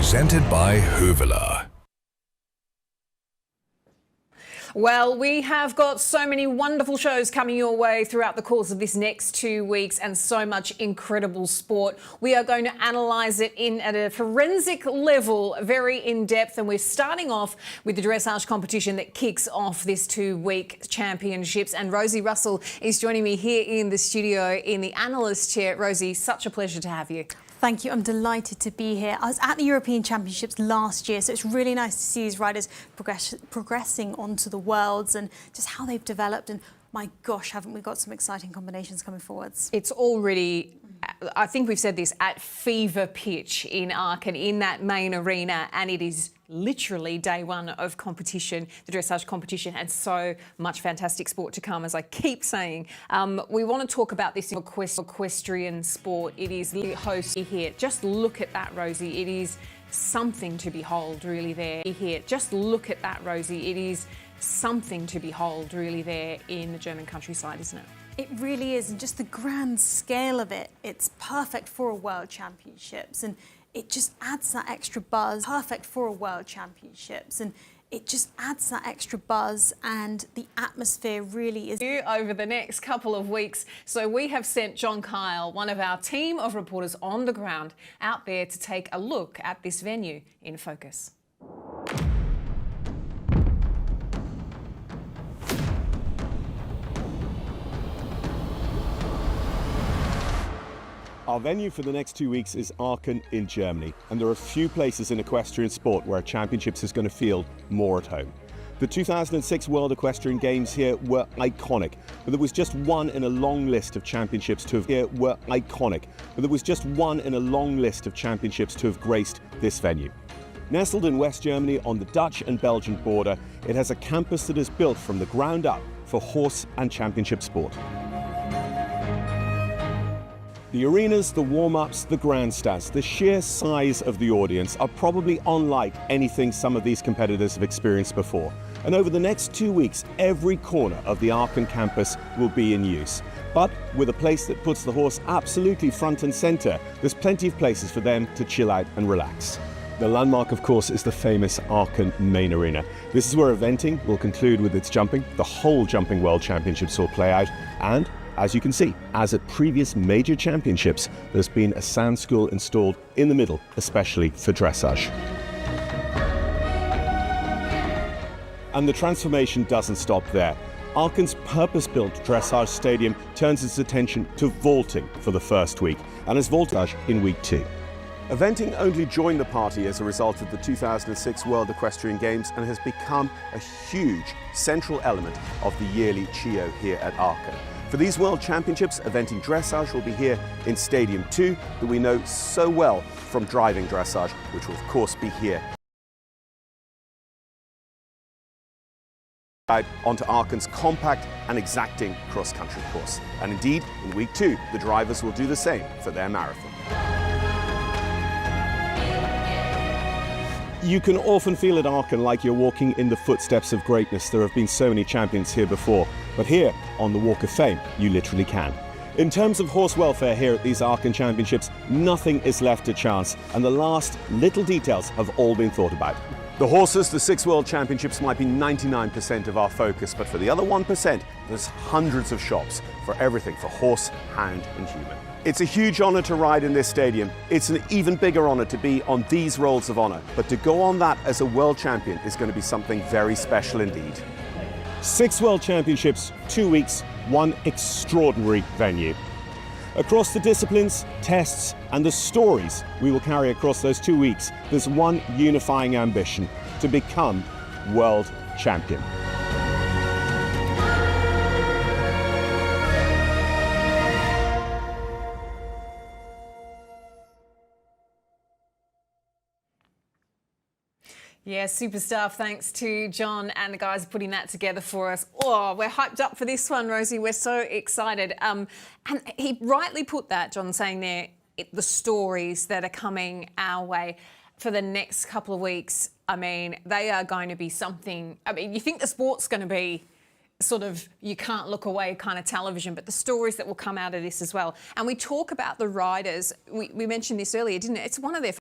Presented by Hoovela. Well, we have got so many wonderful shows coming your way throughout the course of this next 2 weeks and so much incredible sport. We are going to analyse it at a forensic level, very in-depth, and we're starting off with the dressage competition that kicks off this 2-week championships. And Rosie Russell is joining me here in the studio in the analyst chair. Rosie, such a pleasure to have you. Thank you. I'm delighted to be here. I was at the European Championships last year, so it's really nice to see these riders progressing onto the Worlds and just how they've developed. And my gosh, haven't we got some exciting combinations coming forwards? It's already, I think we've said this, at fever pitch in Aachen, in that main arena, and it is literally day one of competition, the dressage competition, and so much fantastic sport to come, as I keep saying. We want to talk about this equestrian sport. It is the host here. Just look at that, Rosie. It is something to behold, really, there. Here, just look at that, Rosie. It is something to behold, really, there in the German countryside, isn't it? It really is, and just the grand scale of it, it's perfect for a World Championships, and it just adds that extra buzz. Perfect for a World Championships, and it just adds that extra buzz, and the atmosphere really is. Over the next couple of weeks, so we have sent John Kyle, one of our team of reporters on the ground, out there to take a look at this venue in focus. Our venue for the next 2 weeks is Aachen in Germany, and there are few places in equestrian sport where championships is going to feel more at home. The 2006 World Equestrian Games here were iconic, but there was just one in a long list of championships to have graced this venue. Nestled in West Germany on the Dutch and Belgian border, it has a campus that is built from the ground up for horse and championship sport. The arenas, the warm-ups, the grandstands, the sheer size of the audience are probably unlike anything some of these competitors have experienced before. And over the next 2 weeks, every corner of the Aachen campus will be in use. But with a place that puts the horse absolutely front and centre, there's plenty of places for them to chill out and relax. The landmark, of course, is the famous Aachen main arena. This is where eventing will conclude with its jumping. The whole Jumping World Championships will play out, and as you can see, as at previous major championships, there's been a sound school installed in the middle, especially for dressage. And the transformation doesn't stop there. Aachen's purpose-built dressage stadium turns its attention to vaulting for the first week, and is vaultage in week 2. Eventing only joined the party as a result of the 2006 World Equestrian Games and has become a huge central element of the yearly CHIO here at Aachen. For these World Championships, eventing dressage will be here in Stadium 2 that we know so well from driving dressage, which will of course be here. Onto Aachen's compact and exacting cross-country course. And indeed, in week 2, the drivers will do the same for their marathon. You can often feel at Aachen like you're walking in the footsteps of greatness. There have been so many champions here before, but here on the Walk of Fame, you literally can. In terms of horse welfare here at these Aachen Championships, nothing is left to chance, and the last little details have all been thought about. The horses, the 6 World Championships might be 99% of our focus, but for the other 1%, there's hundreds of shops for everything for horse, hound and human. It's a huge honour to ride in this stadium. It's an even bigger honour to be on these rolls of honour, but to go on that as a world champion is going to be something very special indeed. 6 World Championships, 2 weeks, one extraordinary venue. Across the disciplines, tests and the stories we will carry across those 2 weeks, there's one unifying ambition: to become world champion. Yeah, super stuff. Thanks to John and the guys putting that together for us. Oh, we're hyped up for this one, Rosie. We're so excited. And he rightly put that, John, saying there, the stories that are coming our way for the next couple of weeks. I mean, they are going to be something. I mean, you think the sport's going to be sort of you can't look away kind of television, but the stories that will come out of this as well. And we talk about the riders. We mentioned this earlier, didn't it? It's one of their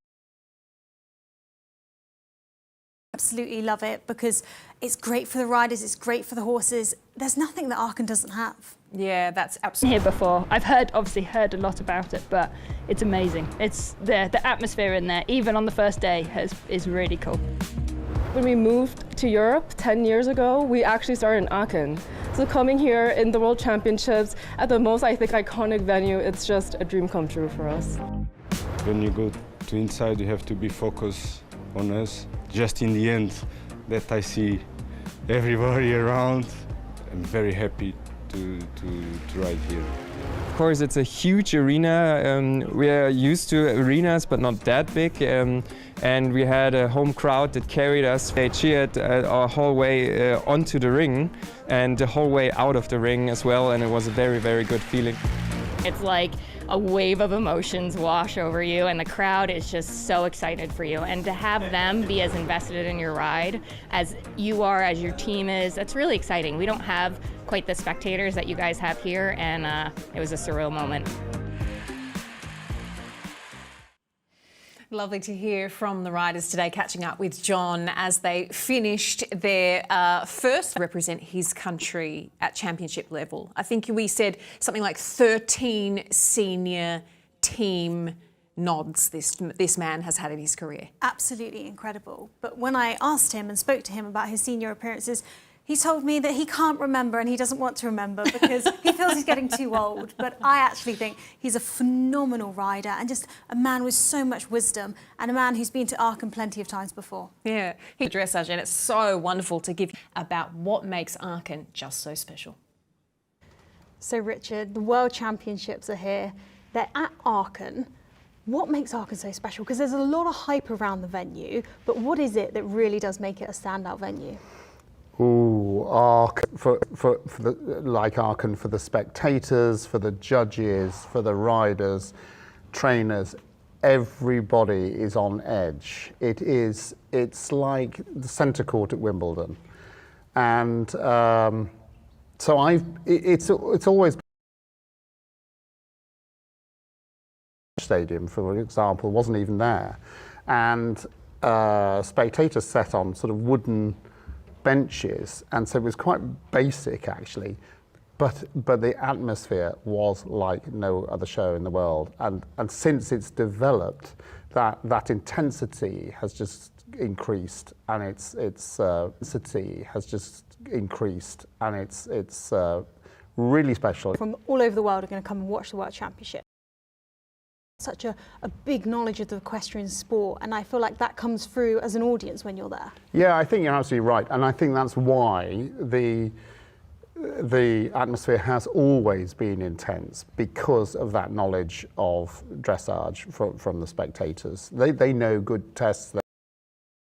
Absolutely love it because it's great for the riders, it's great for the horses. There's nothing that Aachen doesn't have. Yeah, that's Here absolutely. before. I've obviously heard a lot about it, but it's amazing. It's the atmosphere in there, even on the first day, is really cool. When we moved to Europe 10 years ago, we actually started in Aachen. So coming here in the World Championships at the most, I think, iconic venue, it's just a dream come true for us. When you go to inside, you have to be focused on us. Just in the end, that I see everybody around, I'm very happy to ride here. Of course, it's a huge arena. We are used to arenas, but not that big. And we had a home crowd that carried us. They cheered our whole way onto the ring and the whole way out of the ring as well. And it was a very, very good feeling. It's like a wave of emotions wash over you, and the crowd is just so excited for you. And to have them be as invested in your ride as you are, as your team is, that's really exciting. We don't have quite the spectators that you guys have here, and it was a surreal moment. Lovely to hear from the riders today, catching up with John as they finished their first represent his country at championship level. I think we said something like 13 senior team nods this man has had in his career. Absolutely incredible. But when I asked him and spoke to him about his senior appearances, he told me that he can't remember and he doesn't want to remember because he feels he's getting too old. But I actually think he's a phenomenal rider and just a man with so much wisdom and a man who's been to Aachen plenty of times before. Yeah, he's dressage, and it's so wonderful to give about what makes Aachen just so special. So Richard, the World Championships are here. They're at Aachen. What makes Aachen so special? Because there's a lot of hype around the venue, but what is it that really does make it a standout venue? Ooh, Aachen, like Aachen for the spectators, for the judges, for the riders, trainers, everybody is on edge. It's like the centre court at Wimbledon, and so it's always stadium, for example, wasn't even there, and spectators sat on sort of wooden benches, and so it was quite basic actually, but the atmosphere was like no other show in the world, and since it's developed, that intensity has just increased, and it's really special. From all over the world are going to come and watch the World Championship. Such a big knowledge of the equestrian sport, and I feel like that comes through as an audience when you're there. Yeah, I think you're absolutely right, and I think that's why the atmosphere has always been intense, because of that knowledge of dressage from the spectators. They know good tests,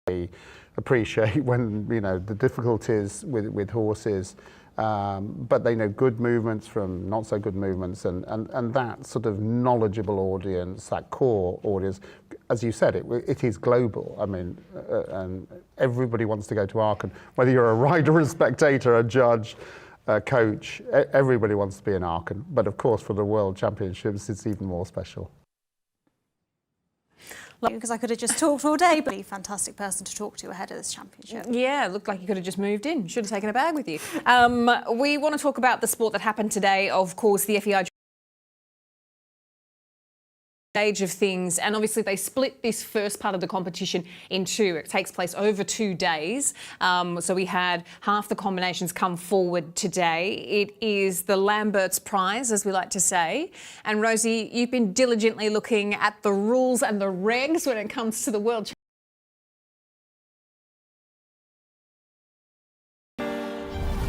they appreciate when, you know, the difficulties with horses, but they know good movements from not so good movements, and that sort of knowledgeable audience, that core audience, as you said, it is global. I mean, and everybody wants to go to Aachen, whether you're a rider, a spectator, a judge, a coach, everybody wants to be in Aachen. But of course, for the World Championships, it's even more special. Because I could have just talked all day, but a fantastic person to talk to ahead of this championship. Yeah, looked like you could have just moved in. Should have taken a bag with you. We want to talk about the sport that happened today, of course, the FEI stage of things, and obviously they split this first part of the competition in two. It takes place over 2 days. So we had half the combinations come forward today. It is the Lambert's Prize, as we like to say. And Rosie, you've been diligently looking at the rules and the regs when it comes to the World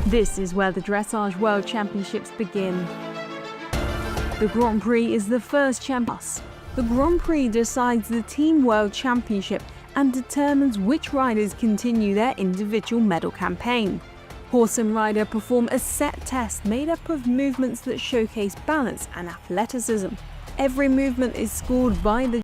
This is where the Dressage World Championships begin. The Grand Prix is the first championship. The Grand Prix decides the Team World Championship and determines which riders continue their individual medal campaign. Horse and rider perform a set test made up of movements that showcase balance and athleticism. Every movement is scored by the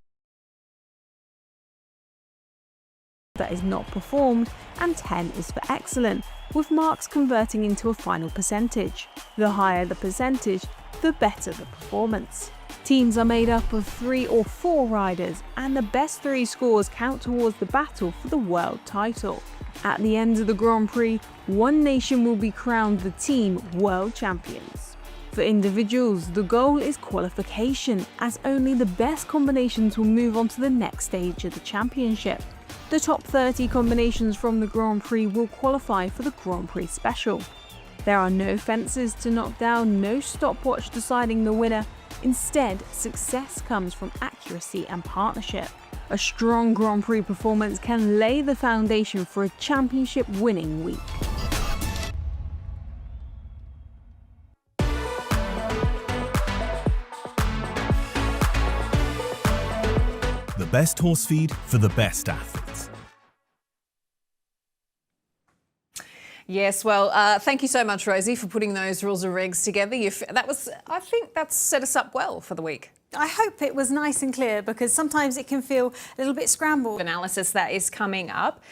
that is not performed, and 10 is for excellent, with marks converting into a final percentage. The higher the percentage, the better the performance. Teams are made up of 3 or 4 riders, and the best 3 scores count towards the battle for the world title. At the end of the Grand Prix, one nation will be crowned the team world champions. For individuals, the goal is qualification, as only the best combinations will move on to the next stage of the championship. The top 30 combinations from the Grand Prix will qualify for the Grand Prix Special. There are no fences to knock down, no stopwatch deciding the winner. Instead, success comes from accuracy and partnership. A strong Grand Prix performance can lay the foundation for a championship winning week. The best horse feed for the best athletes. Yes, well, thank you so much, Rosie, for putting those rules and regs together. I think that's set us up well for the week. I hope it was nice and clear, because sometimes it can feel a little bit scrambled. Analysis that is coming up.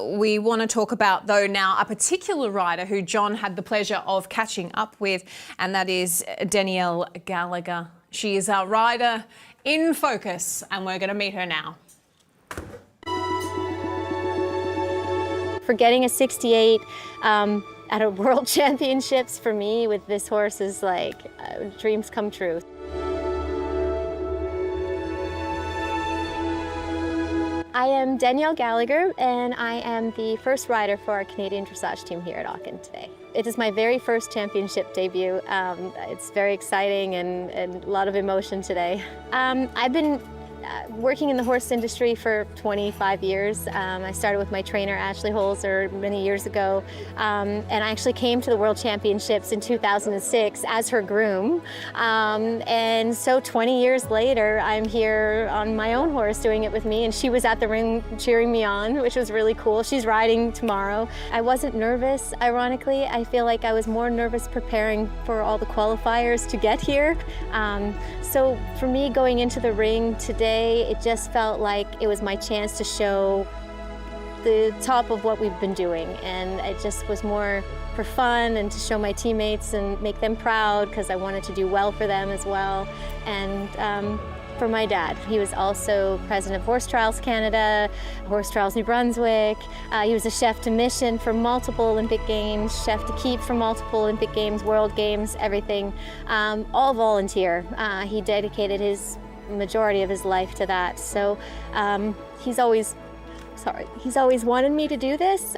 We want to talk about, though, now a particular rider who John had the pleasure of catching up with, and that is Danielle Gallagher. She is our rider in focus, and we're going to meet her now. For getting a 68 at a World Championships, for me with this horse is like dreams come true. I am Danielle Gallagher, and I am the first rider for our Canadian dressage team here at Aachen today. It is my very first championship debut. It's very exciting and a lot of emotion today. I've been working in the horse industry for 25 years. I started with my trainer, Ashley Holzer, many years ago, and I actually came to the World Championships in 2006 as her groom. And so 20 years later, I'm here on my own horse doing it with me, and she was at the ring cheering me on, which was really cool. She's riding tomorrow. I wasn't nervous, ironically. I feel like I was more nervous preparing for all the qualifiers to get here. So for me, going into the ring today, it just felt like it was my chance to show the top of what we've been doing, and it just was more for fun and to show my teammates and make them proud, because I wanted to do well for them as well. And for my dad, he was also president of Horse Trials Canada, Horse Trials New Brunswick. He was a chef de mission for multiple Olympic Games, chef de keep for multiple Olympic Games, World Games, everything, all volunteer. He dedicated his majority of his life to that. So he's always wanted me to do this.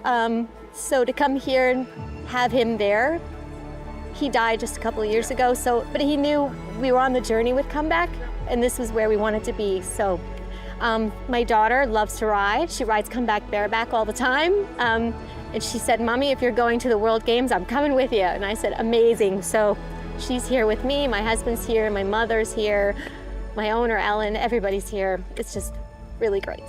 So to come here and have him there, he died just a couple of years ago, but he knew we were on the journey with Comeback, and this was where we wanted to be. So my daughter loves to ride. She rides Comeback bareback all the time. And she said, "Mommy, if you're going to the World Games, I'm coming with you." And I said, "Amazing." So she's here with me, my husband's here, my mother's here, my owner, Ellen, everybody's here. It's just really great.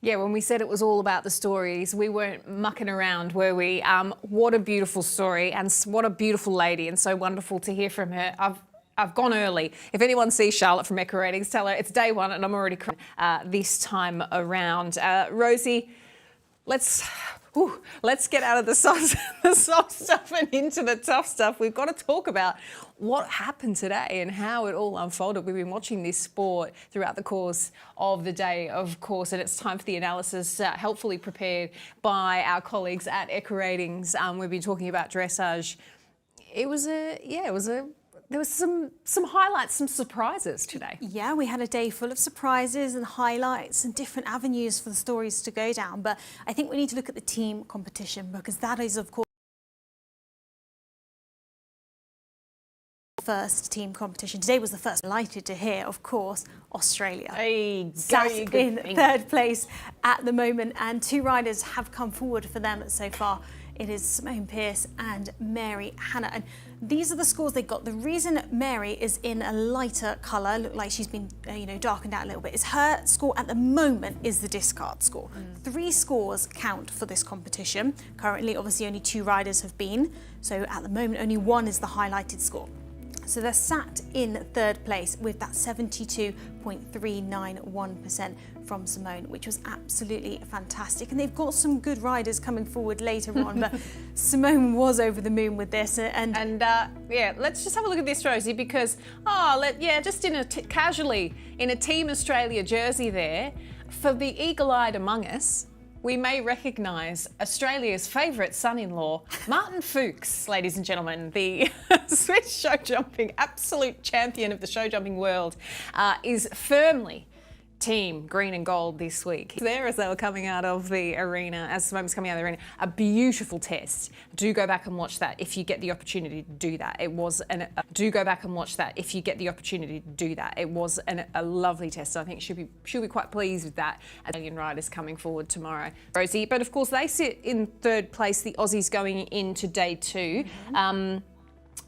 Yeah, when we said it was all about the stories, we weren't mucking around, were we? What a beautiful story, and what a beautiful lady, and so wonderful to hear from her. I've gone early. If anyone sees Charlotte from Echo Ratings, tell her it's day one and I'm already crying this time around. Rosie, let's get out of the soft stuff and into the tough stuff. We've got to talk about what happened today and how it all unfolded. We've been watching this sport throughout the course of the day, of course, and it's time for the analysis helpfully prepared by our colleagues at Echo Ratings. We've been talking about dressage. There was some highlights, some surprises today. Yeah, we had a day full of surprises and highlights and different avenues for the stories to go down. But I think we need to look at the team competition, because that is, of course, first team competition. Today was the first. Delighted to hear, of course, Australia. Sat in third place at the moment, and 2 riders have come forward for them so far. It is Simone Pearce and Mary Hannah, and these are the scores they got. The reason Mary is in a lighter colour, look like she's been darkened out a little bit, is her score at the moment is the discard score. 3 scores count for this competition. Currently, obviously, only 2 riders have been, so at the moment only 1 is the highlighted score. So they're sat in third place with that 72.391% from Simone, which was absolutely fantastic. And they've got some good riders coming forward later on, but Simone was over the moon with this. Yeah, let's just have a look at this, Rosie, because, just casually in a Team Australia jersey there, for the eagle-eyed among us, we may recognise Australia's favourite son-in-law, Martin Fuchs, ladies and gentlemen, the Swiss show jumping, absolute champion of the show jumping world, is firmly Team Green and Gold this week. There as they were coming out of the arena, as Simone was coming out of the arena, a beautiful test. Do go back and watch that if you get the opportunity to do that. It was do go back and watch that if you get the opportunity to do that. It was a lovely test. I think she'll be quite pleased with that. Italian riders coming forward tomorrow, Rosie. But of course they sit in third place. The Aussies going into day two.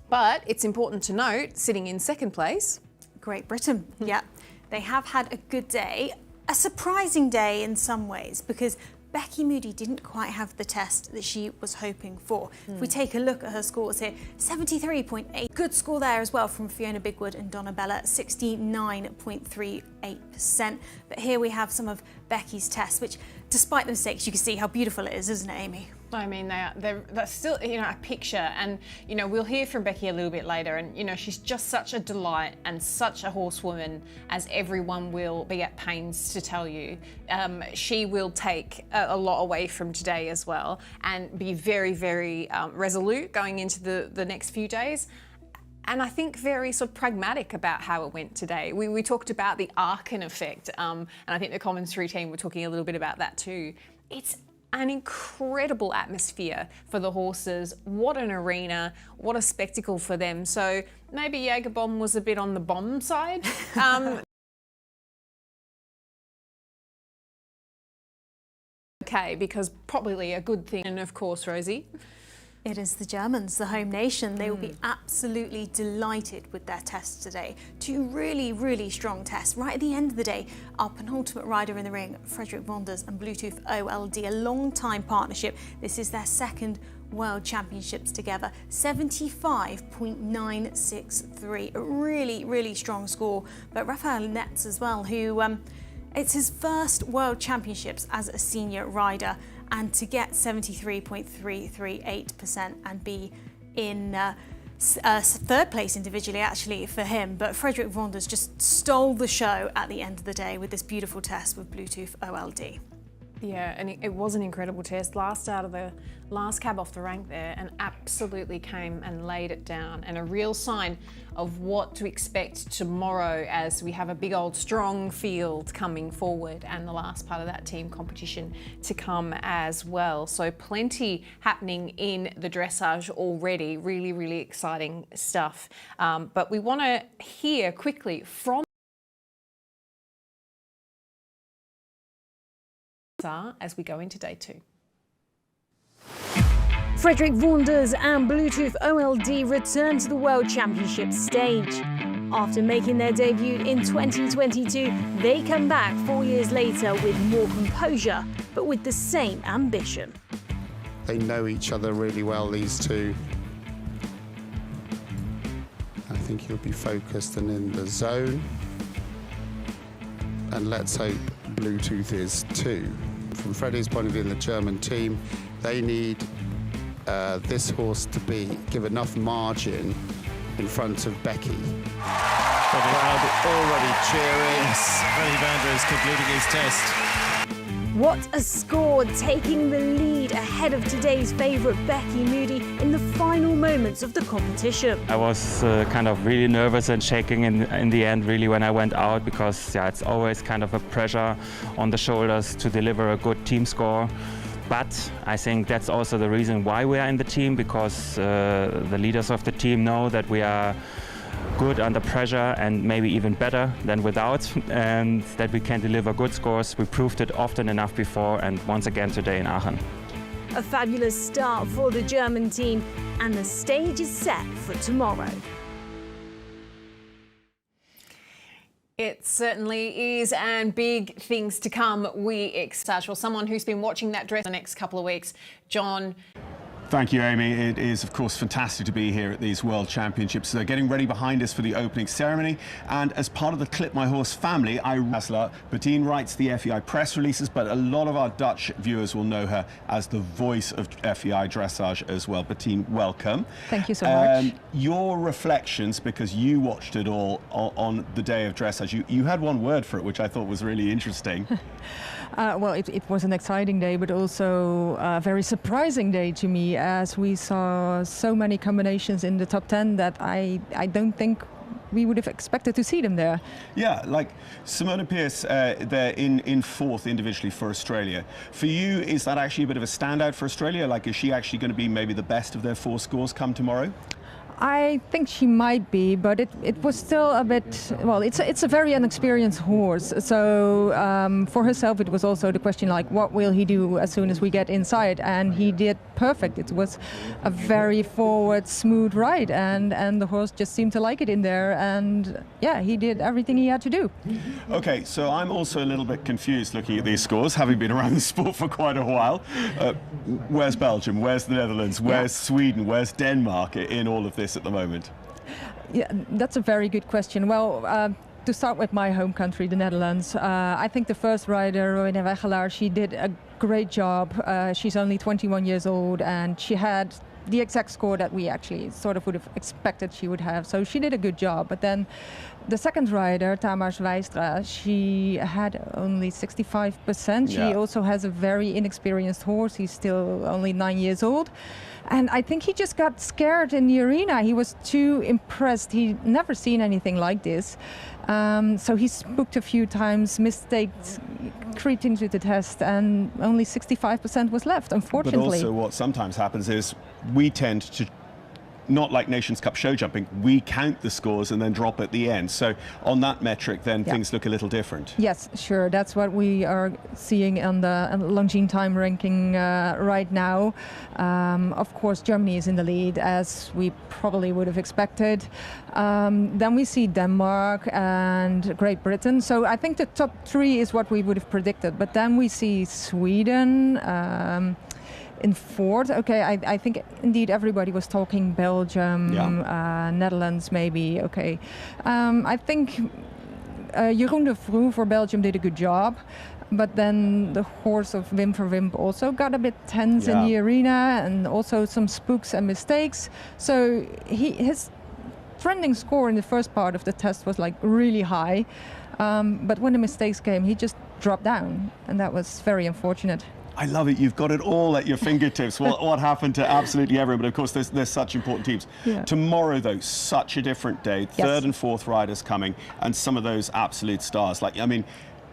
But it's important to note, sitting in second place, Great Britain. Yeah. They have had a good day, a surprising day in some ways, because Becky Moody didn't quite have the test that she was hoping for. If we take a look at her scores here, 73.8. Good score there as well from Fiona Bigwood and Donna Bella, 69.38%. But here we have some of Becky's tests, which, despite the mistakes, you can see how beautiful it is, isn't it, Amy? I mean, they're still, a picture, and, we'll hear from Becky a little bit later, and, she's just such a delight and such a horsewoman, as everyone will be at pains to tell you. She will take a lot away from today as well, and be very, very resolute going into the next few days. And I think very sort of pragmatic about how it went today. We talked about the Aachen effect, and I think the commentary team were talking a little bit about that too. It's an incredible atmosphere for the horses. What an arena, what a spectacle for them. So maybe Jägerbomb was a bit on the bomb side. Okay, because probably a good thing. And of course, Rosie, it is the Germans, the home nation. They will be absolutely delighted with their tests today. Two really, really strong tests. Right at the end of the day, our penultimate rider in the ring, Frederick Wonders and Bluetooth OLD, a long-time partnership. This is their second World Championships together. 75.963, a really, really strong score. But Rafael Netz as well, who it's his first World Championships as a senior rider, and to get 73.338% and be in third place individually, actually, for him. But Frederick Wonders just stole the show at the end of the day with this beautiful test with Bluetooth OLD. Yeah, and it was an incredible test. Last cab off the rank there, and absolutely came and laid it down. And a real sign of what to expect tomorrow, as we have a big old strong field coming forward, and the last part of that team competition to come as well. So plenty happening in the dressage already. Really, really exciting stuff. But we want to hear quickly from as we go into day two. Frederick Wonders and Bluetooth OLD return to the World Championships stage. After making their debut in 2022, they come back 4 years later with more composure, but with the same ambition. They know each other really well, these two. I think he'll be focused and in the zone. And let's hope Bluetooth is too. From Freddie's point of view in the German team, they need this horse to give enough margin in front of Becky. The crowd already cheering. Yes, Freddie Vander is completing his test. What a score, taking the lead ahead of today's favourite Becky Moody in the final moments of the competition. I was kind of really nervous and shaking in the end, really, when I went out, because it's always kind of a pressure on the shoulders to deliver a good team score. But I think that's also the reason why we are in the team, because the leaders of the team know that we are good under pressure and maybe even better than without, and that we can deliver good scores. We proved it often enough before, and once again today in Aachen. A fabulous start for the German team, and the stage is set for tomorrow. It certainly is, and big things to come, we expect. Well, someone who's been watching that dress the next couple of weeks, John. Thank you, Amy. It is, of course, fantastic to be here at these World Championships. They're getting ready behind us for the opening ceremony. And as part of the Clip My Horse family, Bettine writes the FEI press releases, but a lot of our Dutch viewers will know her as the voice of FEI Dressage as well. Bettine, welcome. Thank you so much. Your reflections, because you watched it all on the day of Dressage, you had one word for it, which I thought was really interesting. Well, it was an exciting day, but also a very surprising day to me, as we saw so many combinations in the top 10 that I don't think we would have expected to see them there. Yeah, like Simona Pearce there in fourth individually for Australia. For you, is that actually a bit of a standout for Australia? Like, is she actually going to be maybe the best of their four scores come tomorrow? I think she might be, but it was still a bit, well, it's a very inexperienced horse. So for herself, it was also the question, like, what will he do as soon as we get inside? And he did perfect. It was a very forward, smooth ride, and the horse just seemed to like it in there. And yeah, he did everything he had to do. Okay, so I'm also a little bit confused looking at these scores, having been around the sport for quite a while. Where's Belgium? Where's the Netherlands? Where's Sweden? Where's Denmark in all of this at the moment? Yeah, that's a very good question. Well, to start with my home country, the Netherlands, I think the first rider, Roine Wegelaar, she did a great job. She's only 21 years old, and she had the exact score that we actually sort of would have expected she would have. So she did a good job. But then the second rider, Tamars Wijstra, she had only 65%. She also has a very inexperienced horse. He's still only 9 years old. And I think he just got scared in the arena. He was too impressed. He'd never seen anything like this. So he spooked a few times, mistaked, creeped into the test, and only 65% was left, unfortunately. But also what sometimes happens is we tend to, not like Nations Cup show jumping, we count the scores and then drop at the end. So on that metric, then things look a little different. Yes, sure. That's what we are seeing on the Longines time ranking right now. Of course, Germany is in the lead, as we probably would have expected. Then we see Denmark and Great Britain. So I think the top three is what we would have predicted. But then we see Sweden in fourth. Okay, I think indeed everybody was talking Belgium, Netherlands maybe. Okay, I think Jeroen de Vroe for Belgium did a good job, but then the horse of Wim van Wimp also got a bit tense in the arena, and also some spooks and mistakes. So his trending score in the first part of the test was like really high, but when the mistakes came, he just dropped down, and that was very unfortunate. I love it. You've got it all at your fingertips. What happened to absolutely everyone? But of course, there's such important teams. Tomorrow, though, such a different day. Third and fourth riders coming, and some of those absolute stars. Like, I mean,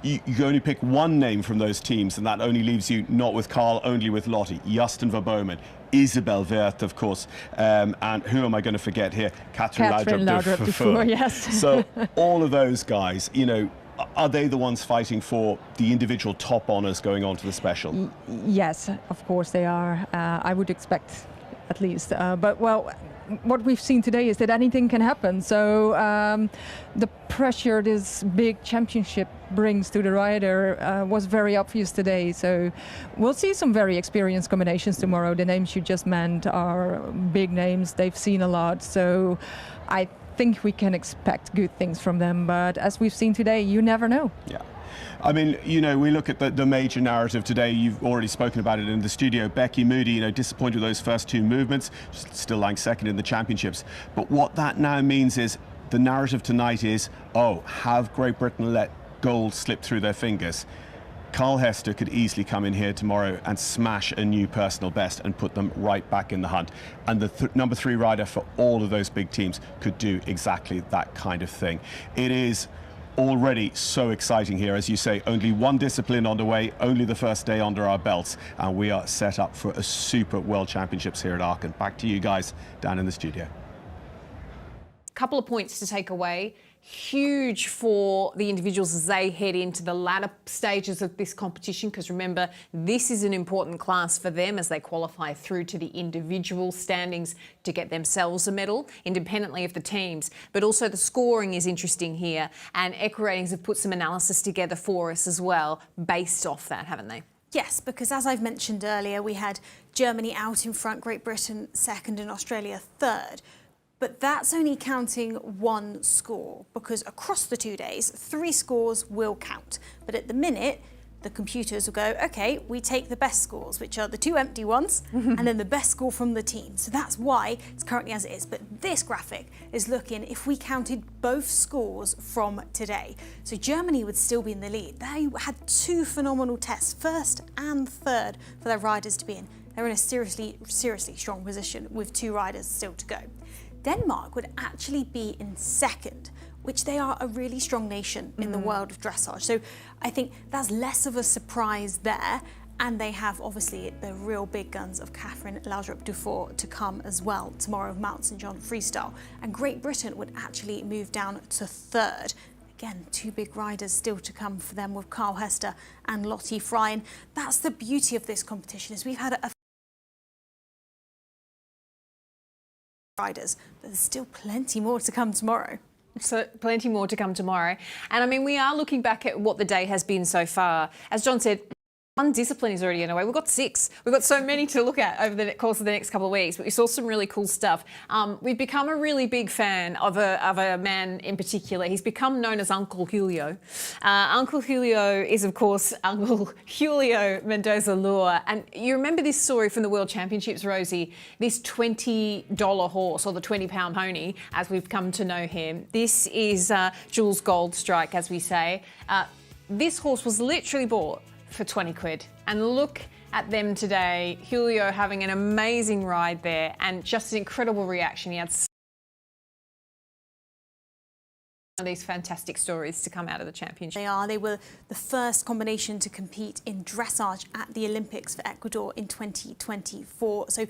you only pick one name from those teams, and that only leaves you not with Carl, only with Lottie. Justin Verbomen, Isabel Werth, of course, and who am I going to forget here? Catherine Laudrup Dufour. Yes. So all of those guys, you know, are they the ones fighting for the individual top honours going on to the special? Yes, of course they are. I would expect, at least. But, well, what we've seen today is that anything can happen. So the pressure this big championship brings to the rider was very obvious today. So we'll see some very experienced combinations tomorrow. The names you just meant are big names. They've seen a lot. So I think we can expect good things from them, but as we've seen today, you never know. Yeah. I mean, you know, we look at the major narrative today. You've already spoken about it in the studio. Becky Moody, you know, disappointed with those first two movements, still lying second in the championships. But what that now means is the narrative tonight is, oh, have Great Britain let gold slip through their fingers? Carl Hester could easily come in here tomorrow and smash a new personal best and put them right back in the hunt. And the number three rider for all of those big teams could do exactly that kind of thing. It is already so exciting here. As you say, only one discipline on the way, only the first day under our belts, and we are set up for a super World Championships here at Aachen. Back to you guys down in the studio. Couple of points to take away. Huge for the individuals as they head into the latter stages of this competition, because remember, this is an important class for them as they qualify through to the individual standings to get themselves a medal, independently of the teams. But also the scoring is interesting here, and EquiRatings have put some analysis together for us as well, based off that, haven't they? Yes, because as I've mentioned earlier, we had Germany out in front, Great Britain second and Australia third. But that's only counting one score, because across the 2 days, 3 scores will count. But at the minute, the computers will go, okay, we take the best scores, which are the 2 empty ones, and then the best score from the team. So that's why it's currently as it is. But this graphic is looking if we counted both scores from today. So Germany would still be in the lead. They had 2 phenomenal tests, first and third, for their riders to be in. They're in a seriously strong position with 2 riders still to go. Denmark would actually be in second, which they are a really strong nation in the world of dressage. So I think that's less of a surprise there. And they have obviously the real big guns of Catherine Laudrup-Dufour to come as well tomorrow of Mount St John Freestyle. And Great Britain would actually move down to third. Again, 2 big riders still to come for them with Carl Hester and Lottie Fry. And that's the beauty of this competition, is we've had a riders, but there's still plenty more to come tomorrow. So plenty more to come tomorrow. And I mean, we are looking back at what the day has been so far. As John said, 1 discipline is already underway. We've got 6. We've got so many to look at over the course of the next couple of weeks, but we saw some really cool stuff. We've become a really big fan of a man in particular. He's become known as Uncle Julio. Uncle Julio is, of course, Uncle Julio Mendoza Lure. And you remember this story from the World Championships, Rosie, this $20 horse, or the 20-pound pony, as we've come to know him. This is Jules Goldstrike, as we say. This horse was literally bought for 20 quid. And look at them today. Julio having an amazing ride there and just an incredible reaction. He had these fantastic stories to come out of the championship. They were the first combination to compete in dressage at the Olympics for Ecuador in 2024. So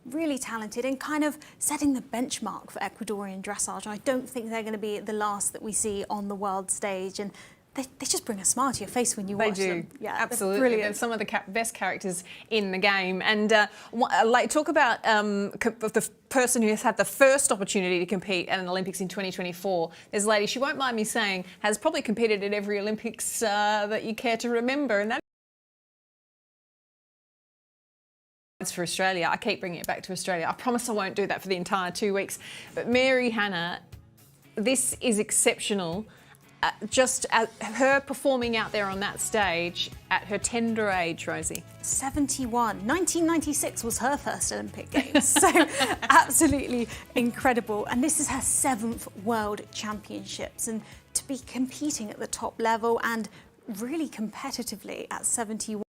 really talented and kind of setting the benchmark for Ecuadorian dressage. I don't think they're going to be the last that we see on the world stage. And they just bring a smile to your face when you watch them. Yeah, absolutely. They're some of the best characters in the game. And talk about the person who has had the first opportunity to compete at an Olympics in 2024. There's a lady, she won't mind me saying, has probably competed at every Olympics that you care to remember. And that for Australia. I keep bringing it back to Australia. I promise I won't do that for the entire 2 weeks. But Mary Hannah, this is exceptional. Just her performing out there on that stage at her tender age, Rosie. 71. 1996 was her first Olympic Games. So absolutely incredible. And this is her 7th World Championships. And to be competing at the top level and really competitively at 71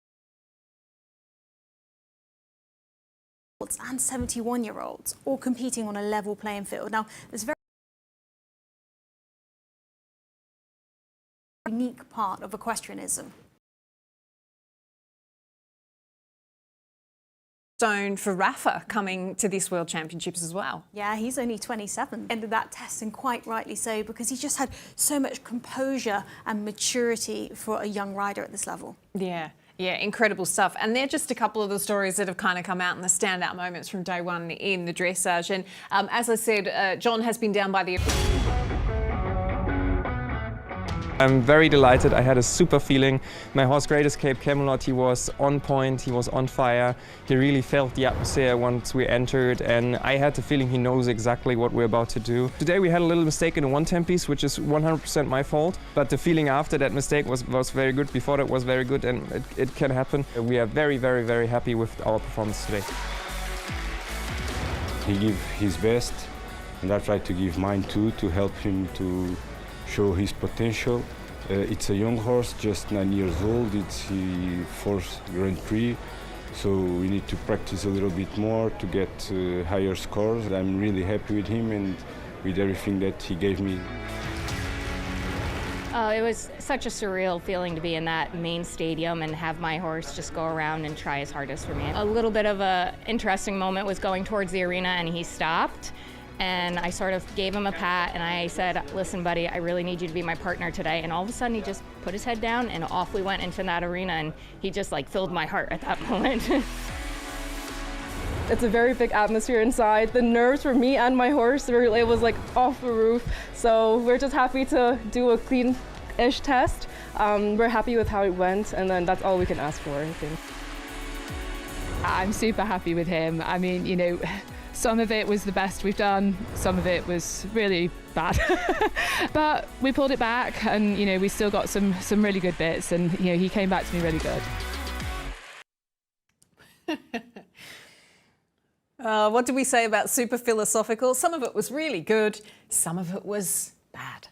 and 71-year-olds all competing on a level playing field. Now, there's very unique part of equestrianism. Stone for Rafa coming to this World Championships as well. Yeah, he's only 27. Ended that test, and quite rightly so, because he just had so much composure and maturity for a young rider at this level. Yeah, incredible stuff. And they're just a couple of the stories that have kind of come out in the standout moments from day one in the dressage. And as I said, John has been down by the... I'm very delighted. I had a super feeling. My horse Great Escape Camelot, he was on point, he was on fire. He really felt the atmosphere once we entered, and I had the feeling he knows exactly what we're about to do. Today we had a little mistake in the 110 piece, which is 100% my fault, but the feeling after that mistake was very good. Before that was very good, and it can happen. We are very, very, very happy with our performance today. He gave his best, and I tried to give mine too, to help him to show his potential. It's a young horse, just 9 years old. It's his 4th Grand Prix, so we need to practice a little bit more to get higher scores. I'm really happy with him and with everything that he gave me. It was such a surreal feeling to be in that main stadium and have my horse just go around and try his hardest for me. A little bit of an interesting moment was going towards the arena and he stopped. And I sort of gave him a pat and I said, listen, buddy, I really need you to be my partner today. And all of a sudden he just put his head down and off we went into that arena, and he just like filled my heart at that moment. It's a very big atmosphere inside. The nerves for me and my horse, it was like off the roof. So we're just happy to do a clean-ish test. we're happy with how it went, and then that's all we can ask for, I think. I'm super happy with him. I mean, you know, some of it was the best we've done, some of it was really bad. But we pulled it back, and, you know, we still got some really good bits, and, you know, he came back to me really good. What did we say about super philosophical? Some of it was really good, some of it was bad.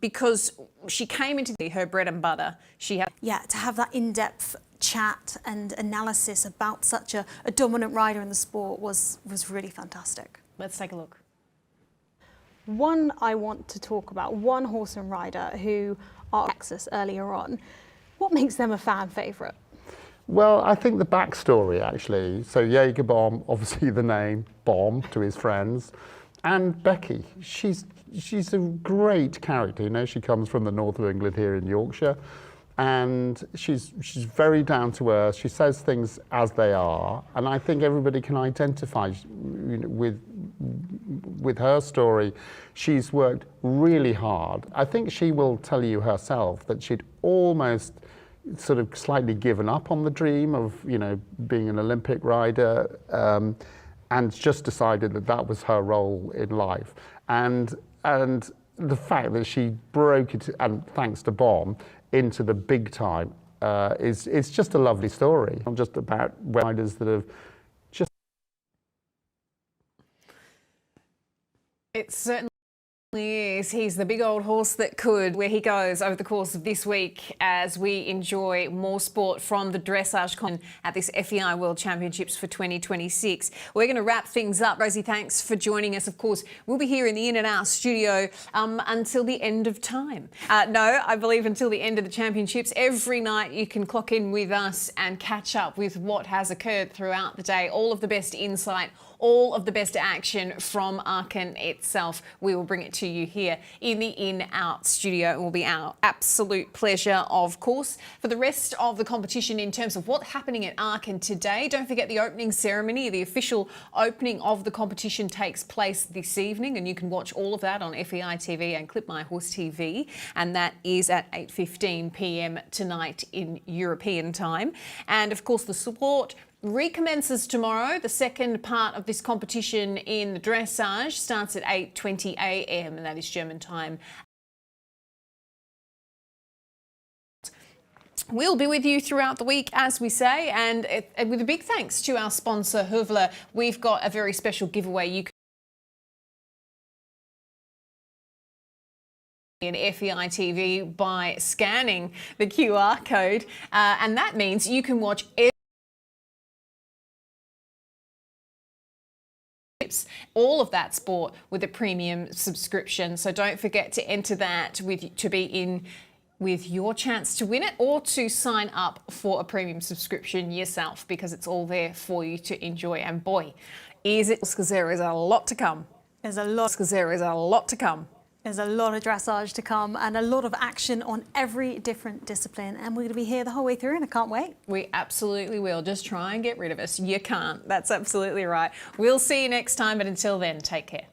Because she came into her bread and butter. She had to have that in-depth chat and analysis about such a dominant rider in the sport was really fantastic. Let's take a look. One I want to talk about, one horse and rider who are Texas earlier on. What makes them a fan favourite? Well, I think the backstory actually. So Jaeger Bomb, obviously the name, Bomb to his friends, and Becky. She's a great character. You know, she comes from the north of England here in Yorkshire, and she's very down to earth. She says things as they are, and I think everybody can identify with her story. She's worked really hard. I think she will tell you herself that she'd almost sort of slightly given up on the dream of, you know, being an Olympic rider, and just decided that that was her role in life. And the fact that she broke it, and thanks to Bomb, into the big time is just a lovely story. Not just about riders that have just... It certainly is. He's the big old horse that could, where he goes over the course of this week as we enjoy more sport from the dressage at this FEI World Championships for 2026. We're going to wrap things up. Rosie, thanks for joining us. Of course, we'll be here in the In and Out studio until the end of time. No, I believe until the end of the championships. Every night you can clock in with us and catch up with what has occurred throughout the day. All of the best insight, all of the best action from Aachen itself. We will bring it to you here in the In-Out studio. It will be our absolute pleasure, of course. For the rest of the competition in terms of what's happening at Aachen today, don't forget the opening ceremony. The official opening of the competition takes place this evening, and you can watch all of that on FEI TV and Clip My Horse TV, and that is at 8:15 p.m. tonight in European time. And of course, the sport recommences tomorrow. The second part of this competition in the dressage starts at 8:20 a.m. and that is German time. We'll be with you throughout the week, as we say, and with a big thanks to our sponsor, Huvler. We've got a very special giveaway. You can in FEI TV by scanning the QR code, and that means you can watch all of that sport with a premium subscription. So don't forget to enter that to be in with your chance to win it, or to sign up for a premium subscription yourself, because it's all there for you to enjoy. And boy, is it, because there is a lot to come. There's a lot. Because there is a lot to come. There's a lot of dressage to come and a lot of action on every different discipline, and we're going to be here the whole way through, and I can't wait. We absolutely will. Just try and get rid of us. You can't. That's absolutely right. We'll see you next time, but until then, take care.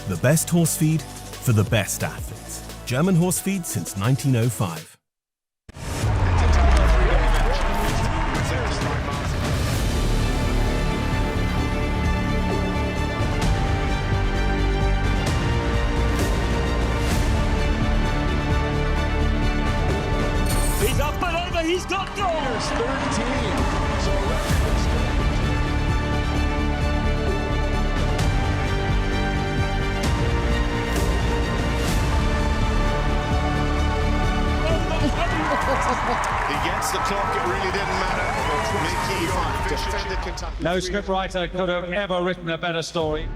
The best horse feed for the best athletes. German horse feed since 1905. He's up and over, he's Against the clock, it really didn't matter. Mickey, your official. No scriptwriter could have ever written a better story.